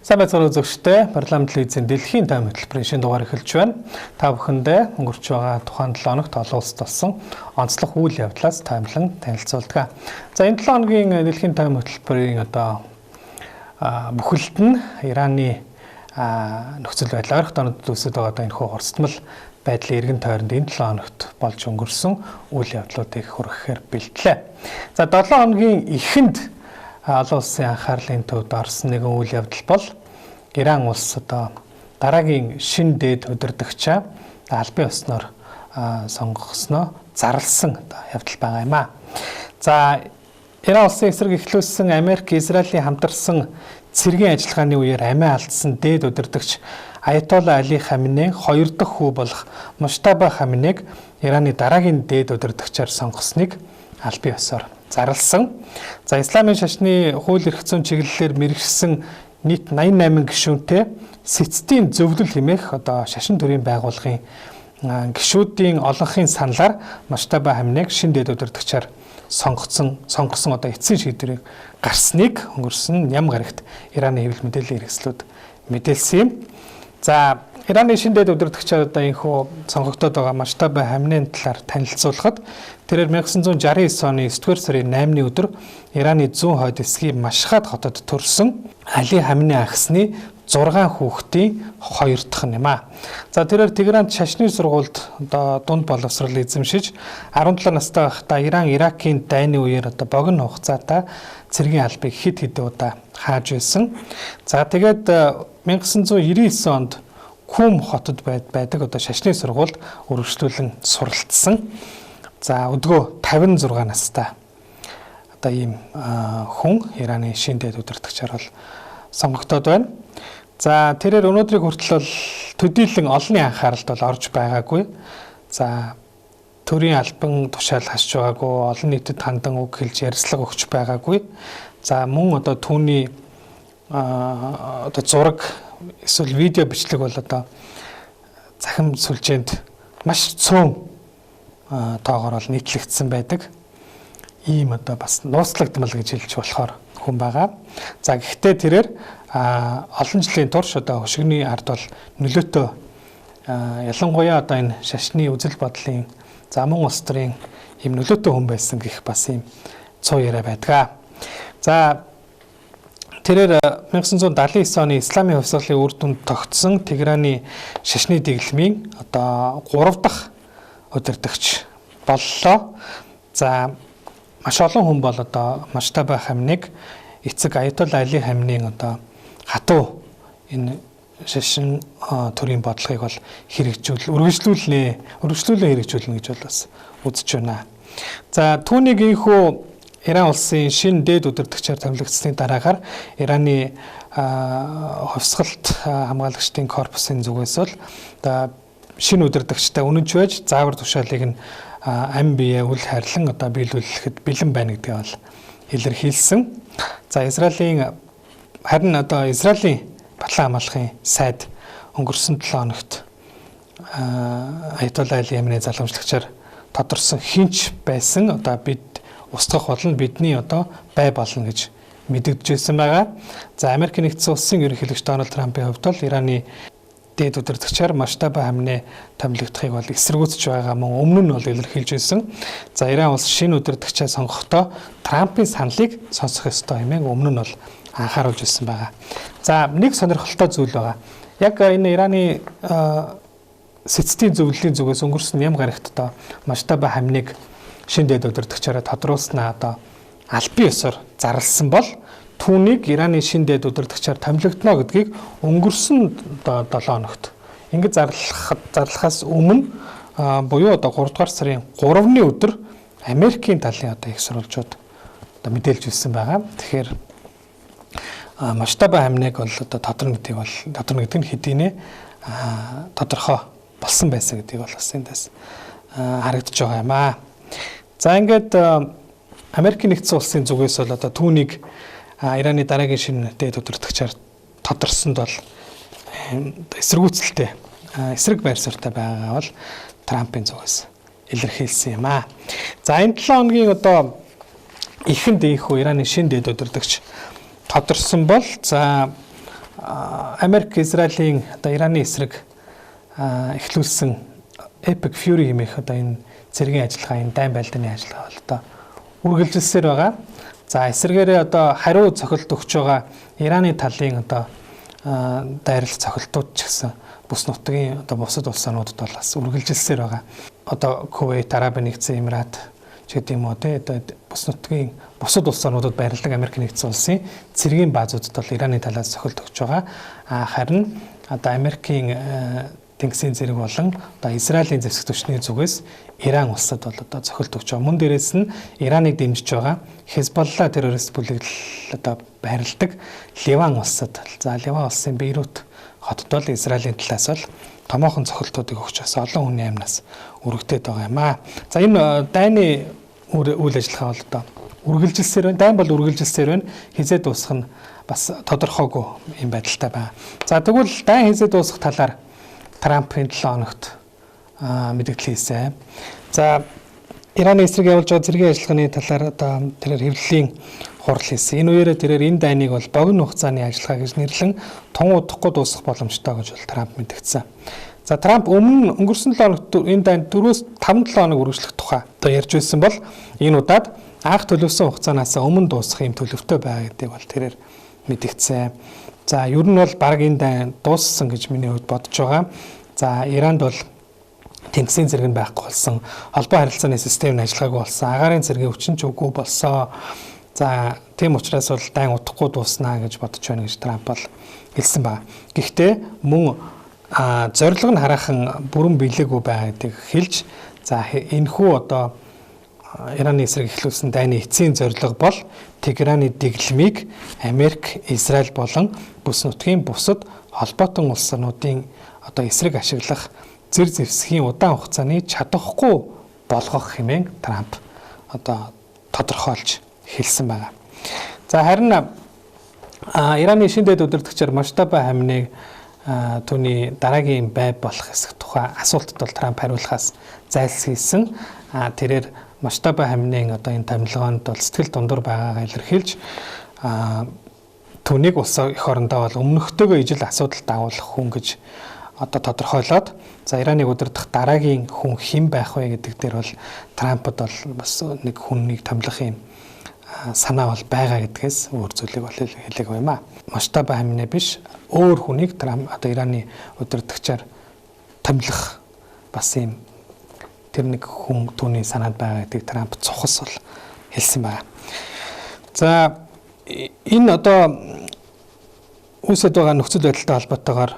Сайн байцгаана үзэгчдээ парламент телевизийн дэлхийн тайм хөтөлбөрийн шинэ дугаар эхэлж байна. Та бүхэндээ өнгөрч байгаа тухайн 7 хоногт олон улсад болсон онцлог үйл явдлаас таймлан танилцуулдаг. За энэ 7 хоногийн дэлхийн тайм хөтөлбөрийн бүхэлд нь Ираны нөхцөл байдал арга тонод үүсэж байгаа энэ хурцтмал байдлын эргэн тойронд энэ 7 хоногт болж өнгөрсөн үйл явдлуудыг хүрэхээр бэлтлээ. За 7 хоногийн эхэнд олон улсын анхаарлын төвд орсон нэгэн үйл явдал бол Иран улс дараагийн шин дээд удирдагчаа албан ёсноор сонгогсноо зарласан явдал байгаа юм аа. За Иран улсын эсрэг эхлүүлсэн Америк, Израилийн хамтарсан цэргийн ажиллагааны үеэр амиа алдсан дээд удирдагч Аятолла Али Хаминей хоёр дахь хүү болох Мужтаба Хаминейг Ираны дараагийн дээд удирдагчаар сонгосныг албан ёсоор зарласан. За исламын шашны хууль эрх зүйн чиглэлээр мэргэшсэн нийт 88 гишүүнтэй сэцтийн зөвлөл хэмээх шашин төрийн байгууллагын гишүүдийн олонхын саналаар Мужтаба Хаминейг шинэ дээд удирдагчаар сонгосон эцсийн шийдвэрийг гарсныг өнгөрсөн ням гарагт Ираны хэвлэл мэдээллийн хэрэгслүүд мэдээлсэн юм. За Ираны шинэ дээд удирдагчаар энэхүү сонгогдоод байгаа Мужтаба Хаминейн талаар танилцуулахад тэрээр 1969 оны 9-р сарын 8-ны өдөр Ираны зүүн хойд эсгийн Машхад хотод төрсэн Али Хаминей ахсны 6 хүүхдийн 2 дахь нь юм аа. За тэрээр Тегеранд шашны сургуульд дунд боловсрол эзэмшиж 17 настай байхдаа Иран Иракийн дайны үеэр богино хугацаатай цэргийн албыг хэд хэдэн удаа хааж байсан. За тэгээд 1999 онд Кум хотод байдаг шашны сургуульд үргэлжлүүлэн суралцсан. За өдгөө 56 настай ийм хүн Ираны шинэ дээд удирдагчаар бол сонгогдоод байна. За тэрээр өнөөдрийг хүртэл бол төдийлөн олонний анхааралд бол орж байгаагүй. За төрийн албан тушаал хасж байгаагүй, олон нийтэд хандан үг хэлж ярьцлага өгч байгаагүй. За мөн түүний зураг эсвэл видео бичлэг бол захим сүлжээнд маш цөөн тоогоор бол нийтлэгдсэн байдаг. Ийм бас нууцлагдмал гэж хэлж болохоор хүн байгаа. За гэхдээ тэрээр олон жилийн турш хөшигний ард бол нөлөөтэй ялангуяа энэ шашны үзэл бодлын замун улс төрийн ийм нөлөөтэй хүн байсан гэх бас ийм цоо яриа байдаг. За тэрээр 1979 оны исламын хувьсгалын үр дүнд тогтсон Тегераны шашны дэглэмийн 3 дахь удирдагч боллоо. За маш олон хүн бол Мужтаба Хаминейг эцэг Аятолла Али Хаминейн хатуу энэ шашин төрийн бодлогыг бол үргэлжлүүлэн хэрэгжүүлнэ гэж бол бас үзэж байна. За түүнийг ийхүү Иран улсын шинэ дээд удирдагчаар томилогдсны дараагаар Ираны хувьсгалт хамгаалагчдын корпусын зүгээс бол шинэ удирдагчтай үнэнч байж заавар тушаалыг нь ам бие үл хайрлан биелүүлэхэд бэлэн байна гэдгийг бол илэрхийлсэн. За Израилийн батлан хамгаалахын сайд өнгөрсөн 7 хоногт Аятолла Али Хаминей залгамжлагчаар тодорсон хинч байсан бид устгах болно, бидний бай болно гэж мэдэгдэжсэн байгаа. За Америк нэгдсэн улсын ерөнхийлөгч Дональд Трампын хувьд бол Ираны дээд удирдагчаар Мужтаба Хаминей томилогдохыг бол эсэргүүцэж байгаа мөн өмнө нь бол илэрхийлж байсан. За Иран улс шинэ удирдагчаа сонгохдоо Трампын саналыг сонсох ёстой хэмээн өмнө нь бол анхааруулж байсан байгаа. За нэг сонирхолтой зүйл байгаа. Яг энэ Ираны сэцтийн зөвлөлийн зүгээс өнгөрсөн ням гарагт Мужтаба Хаминейг шинэ дээд удирдагчаараа тодруулснаа албан ёсоор зарласан бол түүнийг Ираны шинэ дээд удирдагчаар томилогдно гэдгийг өнгөрсөн 7 хоногт ингэж зарлахаас өмнө буюу 3 дугаар сарын 3-ны өдөр Америкийн талын их сурвалжууд мэдээлж ирсэн байгаа. Тэгэхээр Мужтаба Хаминейг бол тодорно гэдэг нь хэдийнэ тодорхой болсон байсан гэдгийг бол бас эндээс харагдаж байгаа юм аа. За ингээд Америкийн нэгдсэн улсын зүгээс бол түүнийг Ираны дараагийн шинэ дээд удирдагчаар тодорсонд бол эсэргүүцэлтэй эсрэг байр суурьтай байгаа бол Трампын зүгээс илэрхийлсэн юм аа. За энэ 7 хоногийн эхэнд ийхүү Ираны шинэ дээд удирдагч тодорсон бол за Америк, Израилийн одоо Ираны эсрэг эхлүүлсэн Epic Fury хэмээх одоо энэ цэргийн ажиллагаа, энэ дайн байлдааны ажиллагаа бол одоо үргэлжилсээр байгаа. За эсрэгээрээ одоо хариу цохилт өгч байгаа Ираны талын одоо дайрал цохилтууд ч гэсэн бүс нутгийн одоо бусад улсуудад бол бас үргэлжилсээр байгаа. Одоо Кувейт, Арабын нэгдсэн Эмират ч гэдэг юм уу одоо бүс нутгийн бусад улсуудад байрладаг Америк нэгдсэн улсын цэргийн баазуудад бол Ираны талаас цохилт өгч байгаа. Харин одоо Америкийн тэнгисийн зэрэг болон одоо Израилийн зэвсэг түвшний зүгээс Иран улсад бол одоо цохилт өгч байгаа. Мөн дээрээс нь Ираныг дэмжиж байгаа Хизболла террорист бүлэгдэл одоо байрладаг Ливан улсад. За Ливан улсын Бейрут хотод бол Израилийн талаас бол томоохон цохилтуудыг өгч бас олон хүний амнаас өргөдөд байгаа юм аа. За энэ дайны үйл ажиллагаа бол одоо үргэлжилсээр байна. Дайн бол үргэлжилсээр байна. Хизээ дуусах нь бас тодорхойгүй юм байдалтай байна. За тэгвэл дайн хизээ дуусах талаар Трампын 7 хоногт мэдээлэл хийсэн. За Ираны эсрэг явуулж байгаа цэргийн ажиллагааны талаар одоо тэрээр хэвлэлийн хурал хийсэн. Энэ үеэрээ тэрээр энэ дайныг бол богино хугацааны ажиллагаа гэж нэрлэн тун удахгүй дуусгах боломжтой гэж бол Трамп мэдгдсэн. За Трамп өнгөрсөн 7 хоногт энэ дайнд 4-5 7 хоног үргэлжлэх тухай одоо ярьж байсан бол энэ удаад анх төлөвсөн хугацаанаас өмнө дуусгах юм төлөвтэй байгаа гэдгийг бол тэрээр мэдгдсэн. За ер нь бол баг энэ дайн дууссан гэж миний хувьд бодож байгаа. За Иранд бол тэнгисийн зэрэг нь байхгүй болсон, холбоо харилцааны систем нь ажиллагаагүй болсон, агаарын цэргийн өвчин ч үгүй болсон. За тийм учраас бол дайн удахгүй дууснаа гэж бодож байна гэж Трамп бол хэлсэн байна. Гэхдээ мөн зорилго нь хараахан бүрэн биелээгүй байгаа гэдгийг хэлж, за энэхүү одоо Ираны эсрэг эхлүүлсэн дайны эцсийн зорилго бол Тегераны дэглэмийг Америк, Израиль болон бүс нутгийн бусад холбоотон улсуудын одоо эсрэг ашиглах зэр зэвсгийн удаан хугацааны чадахгүй болгох хэмээн Трамп одоо тодорхойлж хэлсэн байна. За харин Ираны шинэдэд удирдагчаар Моштаба Хаминег түүний дараагийн бай болох хэсэг тухай асуултад бол Трамп хариулахаас зайлсхийсэн. Тэрээр Моштаба Хаминегийн одоо энэ томилгоонд бол сэтгэл дундуур байгаагаа илэрхийлж түүнийг улс эх орондоо бол өмнөхтэйгөө ижил асуудалд агуулах хүн гэж одоо тодорхойлоод, за Ираныг удирдах дараагийн хүн хэн байх вэ гэдэг дээр бол Трампд бол бас нэг хүннийг томилох юм санаа бол байгаа гэдгээс өөр зүйлийг бол хэлээгүй юм аа. Моштаба Хаминей биш, өөр хүнийг Трамп одоо Ираны удирдагчаар томилох бас юм тэр нэг хүн түүний санаанд байгаа гэдгийг Трамп цухас бол хэлсэн байна. За энэ одоо үүсэт байгаа нөхцөл байдалтай холбоотойгоор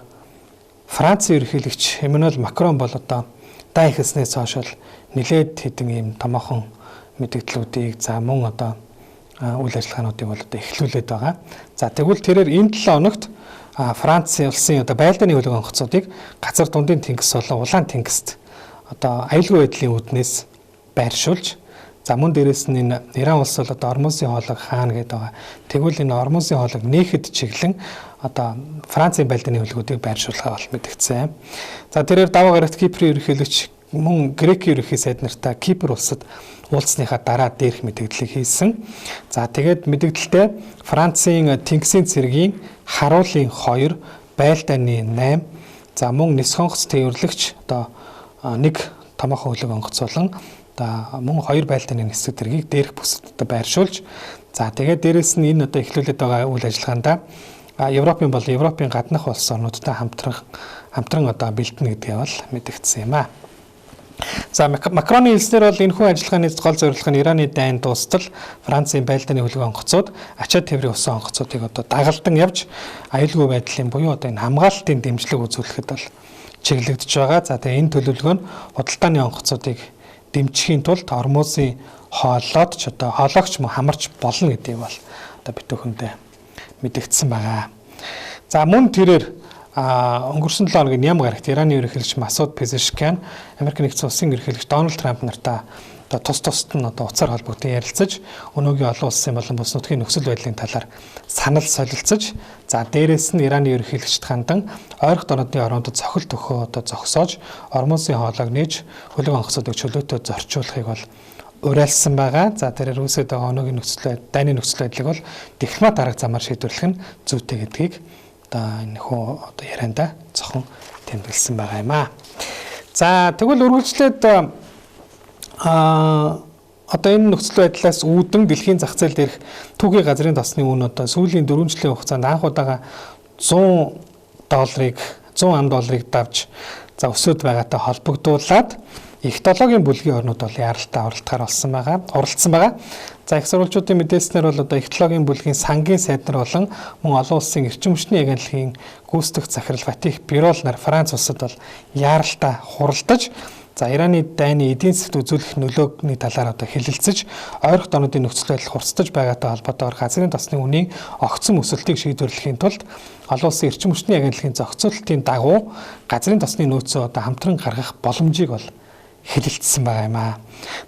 Францын ерөнхийлөгч Эммануэль Макрон бол одоо дай эхэлснээс хойш нэлээд хэдэн ийм томоохон мэдээллүүдийг за мөн одоо үйл ажиллагаануудыг бол одоо эхлүүлээд байгаа. За тэгвэл тэрээр энэ 7 хоногт Францын улсын одоо байлдааны хөлөг онгоцуудыг газар дундын тэнгис болон улаан тэнгист одоо аюулгүй байдлын үүднээс байршуулж, за мөн дээрээс нь энэ Иран улс бол одоо Ормузын хоолойг хаана гэдэг байгаа. Тэгвэл энэ Ормузын хоолойг нээхэд чиглэн одоо Францын байлдааны хөлгүүдийг байршуулахаа бол мэдгдсэн. За тэрээр даваа гарагт Киприйн ерөнхийлөгч мөн Грекийн ерөнхий сайд нартай Кипр улсад уулзсныхаа дараа дээрх мэдээллийг хийсэн. За тэгээд мэдээлэлдээ Францын тэнгисийн цэргийн харуулын 2, байлдааны 8, за мөн нисэх онгоц тээвэрлэгч одоо нэг томоохон хөлөг онгоц болон одоо мөн 2 байлдааны нисэх тэргийг дээрх бүсэд байршуулж, за тэгээд дээрэс нь энэ одоо эхлүүлээд байгаа үйл ажиллагаанд Европын бол Европын гаднах улс орнуудтай хамтран одоо бэлдэнэ гэдгээ бол мэдэгдсэн юм аа. За Макроны хэлснээр бол энэхүү ажиллагааны гол зорилго нь Ираны дайн дуустал Францын байлдааны хөлөг онгоцууд ачаа тээврийн усан онгоцуудыг одоо дагалдан явж аюулгүй байдлын буюу одоо энэ хамгаалалтын дэмжлэг үзүүлэхэд бол чиглэгдэж байгаа. За тэгээ энэ төлөвлөгөө нь худалдааны онгоцуудыг дэмжихийн тулд Ормузын хоолойд ч одоо хоолойгч мөн хамарч болно гэдгийг бол одоо битүүхэндээ мэдэгдсэн байгаа. За мөн тэрээр өнгөрсөн 7 хоногийн ням гарагт Ираны ерөнхийлөгч Масуд Пезешкиан Америк нэгдсэн улсын ерөнхийлөгч Дональд Трамп нартай одоо тус нь одоо уцаар холбогдсон ярилцаж өнөөгийн олон улсын болон бүс нутгийн нөхцөл байдлын талаар санал солилцож, за дээрээс нь Ираны ерөнхийлөгчд хандан ойрхон дорнодын орондод цохилт өгөхөө одоо зогсоож Ормузын хоолойг нээж хөлөг онгоцуудыг чөлөөтэй зорчуулахыг бол уриалсан байгаа. За тэрээр үүсэж байгаа өнөөгийн дайны нөхцөл байдлыг бол дипломат арга замаар шийдвэрлэх нь зүйтэй гэдгийг одоо энэ хөө одоо ярианда цохон тэмдэглэсэн байгаа юм аа. За тэгвэл үргэлжлээд одоо энэ нөхцөл байдлаас үүдэн дэлхийн зах зээл дээрх түүхий газрын тосны үн одоо сүүлийн 4 жилийн хугацаанд анх удаага 100 ам долларыг давж за өсөд байгаатай холбогдуулаад их технологийн бүлгийн орнууд бол яралтай оролцсон байгаа. За их сурвалжуудын мэдээлснээр бол одоо их технологийн бүлгийн сангийн сайд нар болон мөн олон улсын эрчим хүчний агентлагийн гүйцэтгэх захирал Фатих Бирол нар Франц улсад бол яралтай хуралдаж за Ираны дайны эдийн засгт үзүүлэх нөлөөний талаар одоо хэлэлцэж ойрох донуудын нөхцөл байдал хурцтаж байгаатай холбоотойгоор газрын тосны үнийн огцом өсөлтийг шийдвэрлэхийн тулд олон улсын эрчим хүчний агентлагийн зохицуулалтын дагуу газрын тосны нөөцөө одоо хамтран гаргах боломжийг бол хэлэлцсэн байгаа юм аа.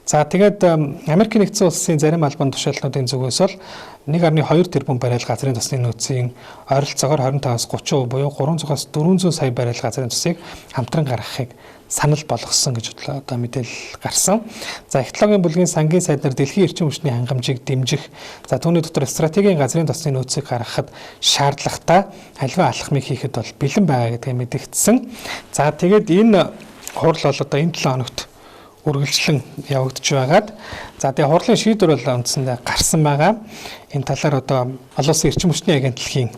За тэгээд Америк нэгдсэн улсын зарим албан тушаалнуудын зүгээс бол 1.2 тэрбум баррел газрын тосны нөөцийн ойролцоогоор 25-аас 30% буюу 300-аас 400 сая баррел газрын тосыг хамтран гаргахыг санал болгосон гэж одоо мэдээлэл гарсан. За их технологийн бүлгийн сангийн сайд нар дэлхийн эрчим хүчний хангамжийг дэмжих, за түүний дотор стратегийн газрын тосны нөөцийг гаргахад шаардлагатай аливаа алхмыг хийхэд бол бэлэн байгаа гэдгийг мэдэгдсэн. За тэгээд энэ хурал бол одоо энэ 7 хоногт үргэлжлэн явагдаж байгаад за тэгээ хурлын шийдвэр бол үндсэндээ гарсан байгаа. Энэ талаар одоо олон улсын эрчим хүчний агентлагийн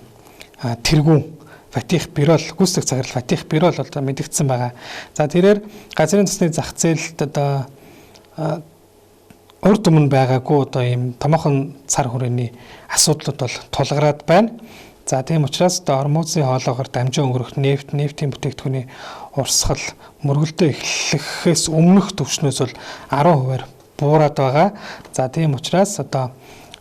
тэргүүн Фатих Бирол гүйцэтгэх захирал Фатих Бирол одоо мэдэгдсэн байгаа. За тэрээр газрын тосны зах зээлд одоо урд өмнө байгаагүй одоо ийм томоохон цар хүрээний асуудлууд бол тулгараад байна. За тийм учраас одоо Ормузын хоолоогоор дамжин өнгөрөх нефтийн бүтээгдэхүүний урсгал мөргөлдөө эхлэхээс өмнөх түвшнээс бол 10%-аар буураад байгаа. За тийм учраас одоо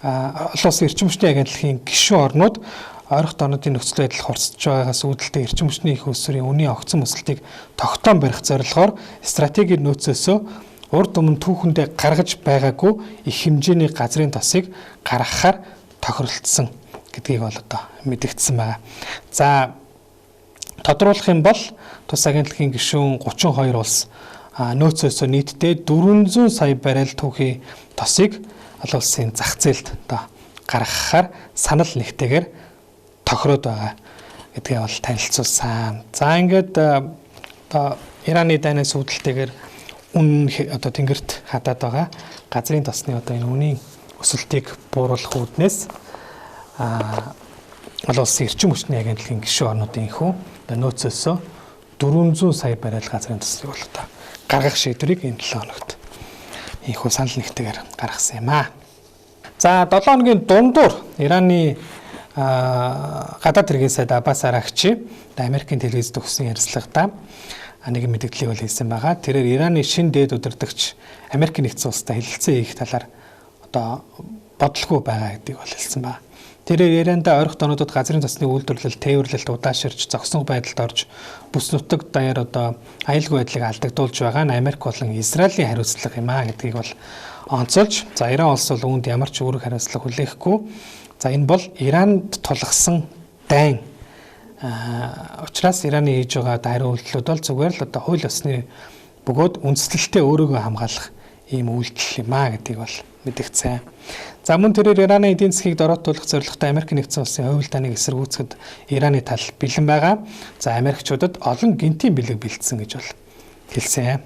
олон улсын эрчим хүчний агентлагийн гишүүн орнууд ойрох донуудын нөхцөл байдал хурцж байгаагаас үүдэлтэй эрчим хүчний их өсвөрийн үнийн огцом өсөлтийг тогтоон барих зорилгоор стратегийн нөөцөөсөө урд өмнө түүхэндээ гаргаж байгаагүй их хэмжээний газрын тосыг гаргахаар тохиролцсон гэдгийг бол одоо мэдэгдсэн байгаа. За тодруулах юм бол тус агентлагийн гишүүн 32 улс нөөцөөсөө нийтдээ 400 сая баррел түүхий тосыг олон улсын зах зээлд одоо гаргахаар санал нэгтэйгээр тохироод байгаа гэдгийг бол танилцуулсан. За ингээд одоо Ираны дайнаас үүдэлтэйгээр үн одоо тэнгэрт хадаад байгаа газрын тосны одоо энэ үнийн өсөлтийг бууруулах үүднээс олон улсын эрчим хүчний агентлагийн гишүүн орнуудын хүү нөөцөөсөө 400 сая баррел газрын тосыг бол одоо гаргах шийдвэрийг энэ 7 хоногт ийхүү санал нэгтэйгээр гаргасан юм аа. За 7 хоногийн дундуур Ираны гадаад хэргийн сайд Аббас Аракчи Америкийн телевизэд өгсөн ярилцлагада нэг мэдээлэл бол хийсэн байгаа. Тэрээр Ираны шин дээд удирдагч Америк нэгдсэн улстай хэлэлцээ хийх талаар одоо бодлого байгаа гэдгийг бол хэлсэн байна. Тэрээр Иранда ойрох донуудад газрын тосны үйлдвэрлэл, тээвэрлэлт удааширч, зогсон байдалд орж бүс нутаг даяар одоо аюулгүй байдлыг алдагдуулж байгаа нь Америк болон Израилийн хариуцлага юм аа гэдгийг бол онцолж, за Иран улс бол үүнд ямар ч үүрэг хариуцлага хүлээхгүй. За энэ бол Иранд тулгасан дайн. Учираас Ираны хийж байгаа хариу үйлдэлүүд бол зүгээр л одоо хууль ёсны бөгөөд үндэслэлтэд өөрийгөө хамгаалах ийм үйлдэл юм аа гэдгийг бол мэдэгцэн. За мөн тэрээр Ираны эдийн засгийг дороотуулах зорилготой Америк нэгдсэн улсын хувилдааныг эсэргүүцэхэд Ираны тал бэлэн байгаа. За Америкчуудад олон гинтийн бэлэг бэлдсэн гэж бол хэлсэн.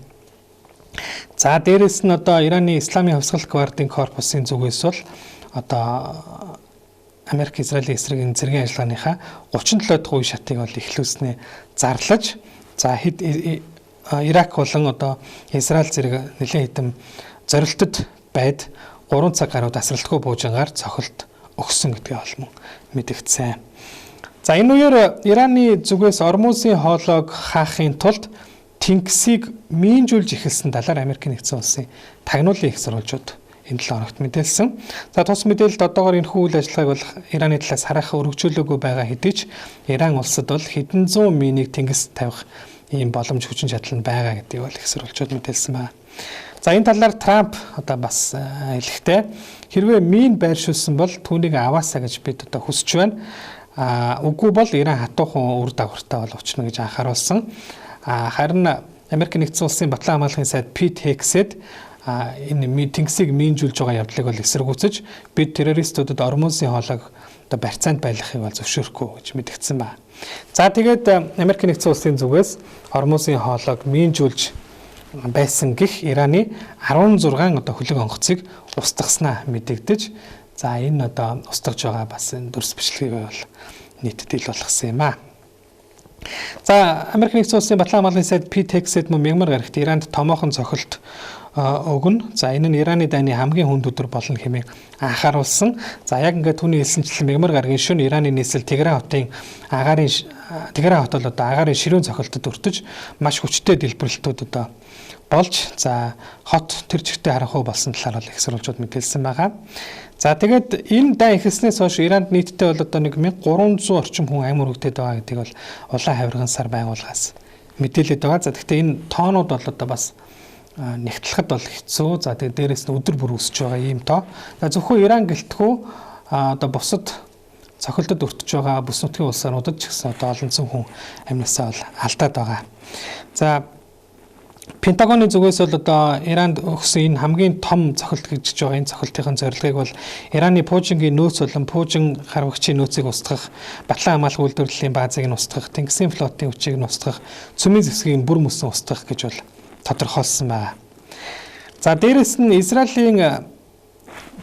За дээрэс нь одоо Ираны Исламын хувьсгал гвардийн корпусын зүгээс бол одоо Америк Израилийн эсрэг зэргийн ажиллагааныхаа 37 дахь үе шатыг бол эхлүүлснээ зарлаж за Ирак болон одоо Израиль зэрэг нэлээд хэдэн зорилтод байд 3 цаг гаруй тасралтгүй буужингаар цохилт өгсөн гэдгээ олмон мэдэгдсэн. За энэ үеэр Ираны зүгээс Ормузын хоолойг хаахын тулд Тэнгисийг минжүүлж эхэлсэн талаар Америк нэгдсэн улсын тагнуулын их сурвалжууд энэ 7 хоногт мэдээлсэн. За тус мэдээлэлд одоогоор энэ үйл ажиллагааг бол Ираны талаас харах өргөжүүлээгүй байгаа хэдий ч Иран улсад бол хэдэн зуун минийг тэнгис тавих ийм боломж хүчин чадал нь байгаа гэдгийг бол их сурвалжууд мэдээлсэн байна. За энэ талаар Трамп одоо бас хэлэхдээ хэрвээ мин байршуулсан бол түүнийг аваасаа гэж бид одоо хүсэж байна. Үгүй бол Иран хатуухан үр дагавартай бол учрна гэж анхааруулсан. Харин Америк нэгдсэн улсын батлан хамгаалахын сайд Пит Хексэд энэ тэнгисийг минжүүлж байгаа явдлыг бол эсэргүүцэж бид террористуудад Ормузын хоолойг одоо барьцаанд байлгахыг бол зөвшөөрөхгүй гэж мэдгдсэн байна. За тэгээд Америк нэгдсэн улсын зүгээс Хормузын хоолойг минжүүлж байсан гэх Ираны 16 одоо хөлөг онгоцыг устгаснаа мэдэгдэж, за энэ одоо устгаж байгаа бас энэ дүрс бичлэгийг бол нийтэд ил болгосон юм аа. За Америк нэгдсэн улсын Батлан хамгааллын сайд PTX-д мягмар гарагт Иранд томоохон цохилт өгнө. За энэ нь Ираны дайны хамгийн хүнд өдөр болно хэмээн анхааруулсан. За яг ингээд түүний хэлсэнчлэн мягмар гарагийн шөнө Ираны нийслэл Тегеран хотын Тегеран хот бол одоо агаарын ширүүн цохилтод өртөж маш хүчтэй дэлбэрэлтүүд одоо болж, за хот тэр чигтээ харанхуй болсон талаар бол их сурвалжууд мэдээлсэн байгаа. За тэгээд энэ дай эхэлснээс хойш Иранд нийтдээ бол одоо 1300 орчим хүн амь өргөдөд байгаа гэдгийг бол улаан хавирган сар байгууллагаас мэдээлээд байгаа. За гэхдээ энэ тоонууд бол одоо бас нэгтлэхэд бол хэцүү. За тэгээд дээрээс нь өдөр бүр өсөж байгаа ийм тоо. За зөвхөн Иран гэлтгүү одоо бусад цохилтод өртөж байгаа бүс нутгийн улс орнуудад ч гэсэн одоо олон зуун хүн амнасаа бол алдаад байгаа. За Пентагоны зүгээс бол одоо Иранд өгсөн энэ хамгийн том цохилт гэж байгаа энэ цохилтын зорилгыг бол Ираны Пуужингийн нөөц болон Пуужин харвагчийн нөөцийг устгах, Батлан хамгаалах үйлдвэрлэлийн баазыг нь устгах, Тэнгисийн флотын хүчийг нь устгах, цөмийн зэвсгийг бүр мөсөн устгах гэж бол тодорхойлсон байна. За дээрэс нь Израилийн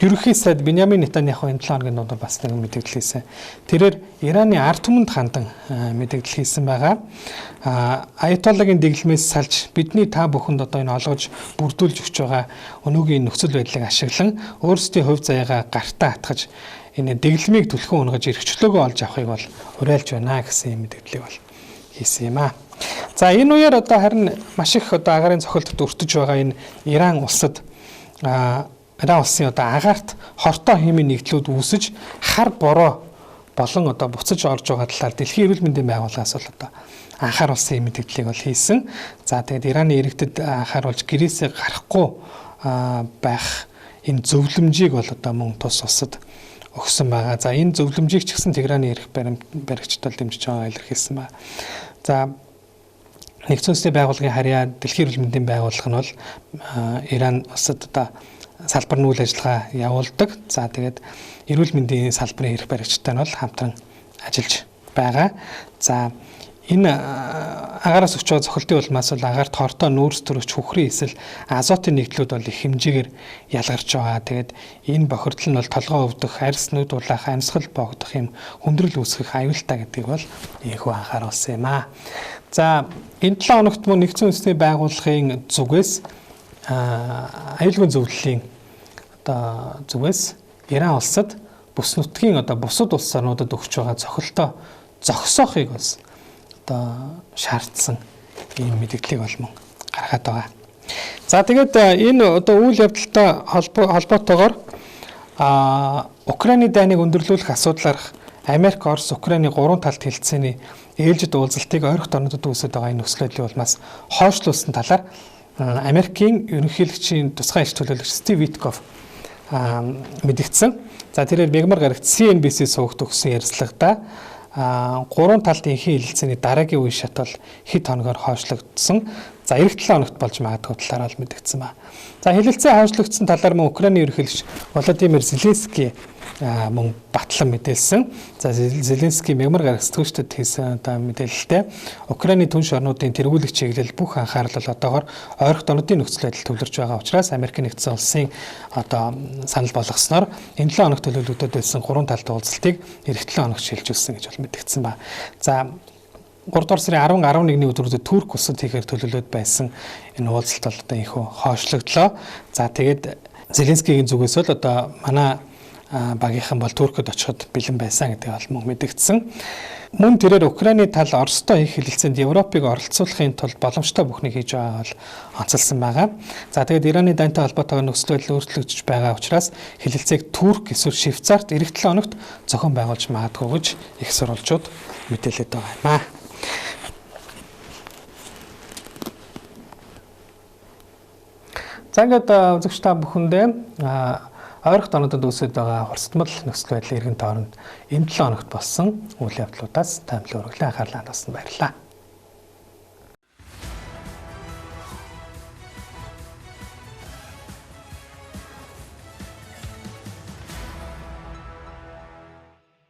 ерөнхий сайд Биньямин Нетаньяху энэ 7 хоногийн дунд бас нэг мэдээлэл хийсэн. Тэрээр Ираны ард түмэнд хандан мэдээлэл хийсэн байгаа. Аятоллагийн дэглэмээс салж бидний та бүхэнд одоо энэ олгож бүрдүүлж өгч байгаа өнөөгийн нөхцөл байдлыг ашиглан өөрсдийн хувь заяагаа гартаа хатгаж энэ дэглэмийг түлхэн унгаж эрхчлөөгөө олж авахыг бол уриалж байна гэсэн мэдээллийг бол хийсэн юм аа. За энэ үеэр одоо харин маш их одоо агаарын цохилтод өртөж байгаа энэ Иран улсад Иран улсын одоо агаарт хортой хэмээн нэгдлүүд үүсэж хар бороо болон одоо буцаж орж байгаа талаар Дэлхийн эрүүл мэндийн байгууллагаас бол одоо анхааруулсан мэдээллийг бол хийсэн. За тэгээд Ираны иргэдэд анхааруулж гэрээсээ гарахгүй байх энэ зөвлөмжийг бол одоо мөн тус улсад өгсөн байгаа. За энэ зөвлөмжийг ч гэсэн Тегераны эрх баригчдад дэмжиж байгаа илэрхийлсэн байна. За нэгдсэн улсын байгууллагын харьяа Дэлхийн эрүүл мэндийн байгууллага нь бол Иран улсад одоо салбар нь үйл ажиллагаа явуулдаг. За тэгээд эрүүл мэндийн салбарын эрх баригчтай нь бол хамтран ажиллаж байгаа. За энэ агаараас өгч байгаа цохилтын улмаас бол агаарт хортой нүүрс төрөгч хүхрийн эсэл азотын нэгдлүүд бол их хэмжээгээр ялгарч байгаа. Тэгээд энэ бохирдол нь бол толгой өвдөх, арьс нүд улаах, амьсгал богдох юм хүндрэл үүсгэх аюултай гэдгийг бол ийхүү анхааруулсан юм аа. За энэ 7 хоногт мөн нэгдсэн үндэсний байгууллагын зүгээс аюулгүй зөвлөлийн одоо зүгээс Иран улсад бүс нутгийн одоо бусад улс орнуудад өгч байгаа цохилтоо зогсоохыг бас одоо шаардсан ийм мэдээллийг бол мөн гаргаад байгаа. За тэгээд энэ одоо үйл явдалтай холбоотойгоор Украины дайныг өндөрлүүлэх асуудлаарх Америк, Орос, Украины 3 талт хэлцээний ээлжид уулзалтыг ойрхон орнуудад үүсэж байгаа энэ нөхцөл байдлыг бол бас хойшлуулсан талаар Америкийн ерөнхийлөгчийн тусгай иш төлөөлөгч Стив Витков мэдгдсэн. За тэрээр мягмар гарагт CNBC суугт өгсөн ярилцлагада 3 талын хэлэлцээний дараагийн үе шат бол хэд хоногор хойшлогдсон. За эх 7 хоногт болж магадгүй талаар бол мэдгдсэн ба. За хэлэлцээ хойшлогдсон талаар мөн Украины ерөнхийлөгч Володимир Зеленский мөн батлан мэдээлсэн. За Зеленский мягмар гарагт сэтгүүлчдэд хийсэн одоо мэдээлэлтэй Украины түнш орнуудын тэргүүлэх чиглэл бүх анхаарал бол одоогоор ойрхон орнуудын нөхцөл байдал төвлөрж байгаа учраас Америк нэгдсэн улсын одоо санал болгосноор энэ 7 хоногт төлөвлөгдөд байсан 3 талт уулзалтыг эх 7 хоногт шилжүүлсэн гэж бол мэдгдсэн ба. За 3 дугаар сарын 10-11-ний өдрүүдэд Турк улсад хийхээр төлөвлөд байсан энэ уулзалт бол одоо ийхүү хойшлогдлоо. За тэгээд Зеленскийгийн зүгээс бол одоо манай багийнхан бол Туркид очиход бэлэн байсан гэдэг бол мөн мэдэгдсэн. Мөн тэрээр Украины тал Оростой хийх хэлэлцээнд Европыг оролцуулахын тулд боломжтой бүхнийг хийж байгаа бол онцолсон байгаа. За тэгээд Ираны дайнтай холбоотойгоор нөхцөл байдал өөрчлөгдөж байгаа учраас хэлэлцээг Турк эсвэл Швейцарт эх 7 хоногт зохион байгуулж магадгүй гэж их сурвалжууд мэдээлээд байгаа юм аа. За ингээд үзэгч та бүхэндээ ойрхон орнуудад үүсэж байгаа хурцтмал нөхцөл байдлын эргэн тойронд энэ 7 хоногт болсон үйл явдлуудаас таймлаг өргөлийн анхаарлаа хандуулсан баярлалаа.